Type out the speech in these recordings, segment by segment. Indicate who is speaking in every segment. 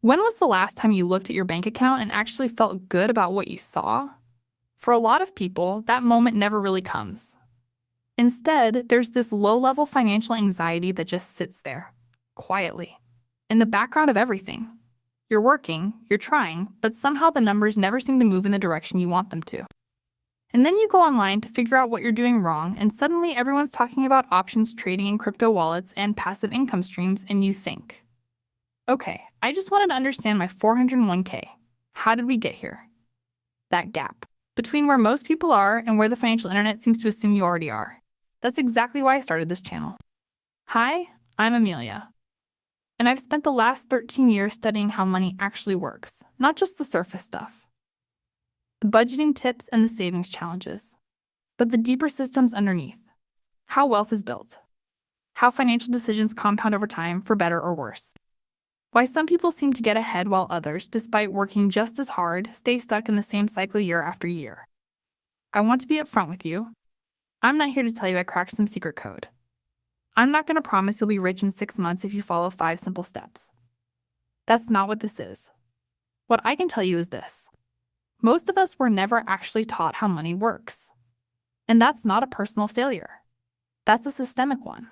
Speaker 1: When was the last time you looked at your bank account and actually felt good about what you saw? For a lot of people, that moment never really comes. Instead, there's this low-level financial anxiety that just sits there, quietly, in the background of everything. You're working, you're trying, but somehow the numbers never seem to move in the direction you want them to. And then you go online to figure out what you're doing wrong, and suddenly everyone's talking about options trading in crypto wallets and passive income streams, and you think, okay, I just wanted to understand my 401k. How did we get here? That gap between where most people are and where the financial internet seems to assume you already are. That's exactly why I started this channel. Hi, I'm Amelia, and I've spent the last 13 years studying how money actually works, not just the surface stuff, the budgeting tips and the savings challenges, but the deeper systems underneath, how wealth is built, how financial decisions compound over time for better or worse. Why some people seem to get ahead while others, despite working just as hard, stay stuck in the same cycle year after year. I want to be upfront with you. I'm not here to tell you I cracked some secret code. I'm not going to promise you'll be rich in 6 months if you follow 5 simple steps. That's not what this is. What I can tell you is this. Most of us were never actually taught how money works. And that's not a personal failure. That's a systemic one.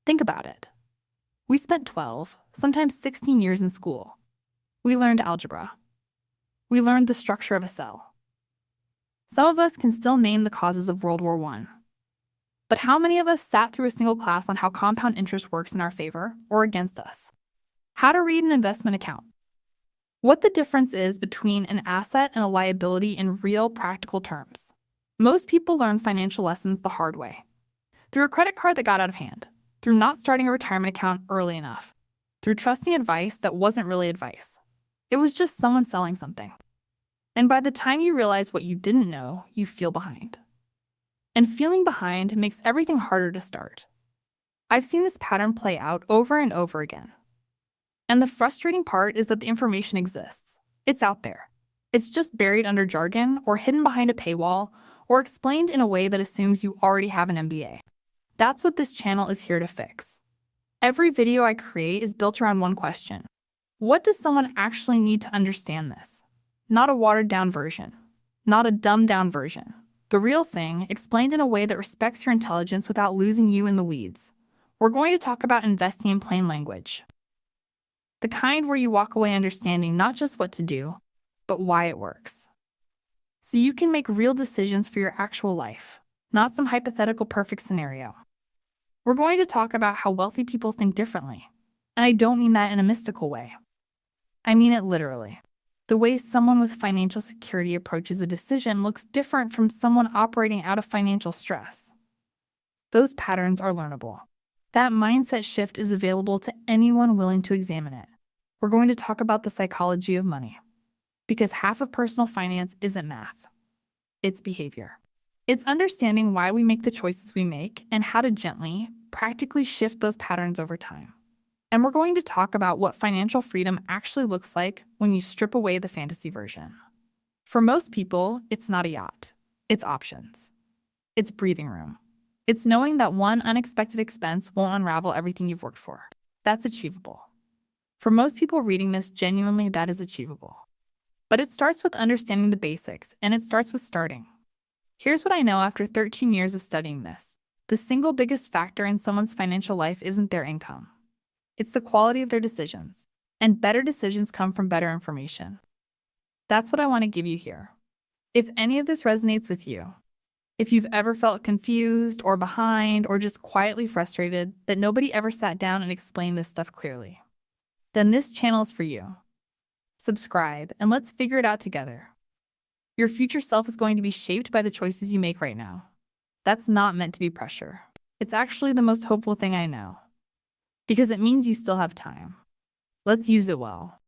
Speaker 1: Think about it. We spent 12, sometimes 16 years in school. We learned algebra. We learned the structure of a cell. Some of us can still name the causes of World War I. But how many of us sat through a single class on how compound interest works in our favor or against us? How to read an investment account. What the difference is between an asset and a liability in real practical terms. Most people learn financial lessons the hard way. Through a credit card that got out of hand. Through not starting a retirement account early enough. Through trusting advice that wasn't really advice. It was just someone selling something. And by the time you realize what you didn't know, you feel behind. And feeling behind makes everything harder to start. I've seen this pattern play out over and over again. And the frustrating part is that the information exists. It's out there. It's just buried under jargon or hidden behind a paywall or explained in a way that assumes you already have an MBA. That's what this channel is here to fix. Every video I create is built around one question. What does someone actually need to understand this? Not a watered-down version. Not a dumbed-down version. The real thing, explained in a way that respects your intelligence without losing you in the weeds. We're going to talk about investing in plain language. The kind where you walk away understanding not just what to do, but why it works. So you can make real decisions for your actual life, not some hypothetical perfect scenario. We're going to talk about how wealthy people think differently. And I don't mean that in a mystical way. I mean it literally. The way someone with financial security approaches a decision looks different from someone operating out of financial stress. Those patterns are learnable. That mindset shift is available to anyone willing to examine it. We're going to talk about the psychology of money. Because half of personal finance isn't math. It's behavior. It's understanding why we make the choices we make and how to gently, practically shift those patterns over time. And we're going to talk about what financial freedom actually looks like when you strip away the fantasy version. For most people, it's not a yacht. It's options. It's breathing room. It's knowing that one unexpected expense won't unravel everything you've worked for. That's achievable. For most people reading this, genuinely that is achievable. But it starts with understanding the basics, and it starts with starting. Here's what I know after 13 years of studying this. The single biggest factor in someone's financial life isn't their income. It's the quality of their decisions. And better decisions come from better information. That's what I want to give you here. If any of this resonates with you, if you've ever felt confused or behind or just quietly frustrated that nobody ever sat down and explained this stuff clearly, then this channel is for you. Subscribe and let's figure it out together. Your future self is going to be shaped by the choices you make right now. That's not meant to be pressure. It's actually the most hopeful thing I know. Because it means you still have time. Let's use it well.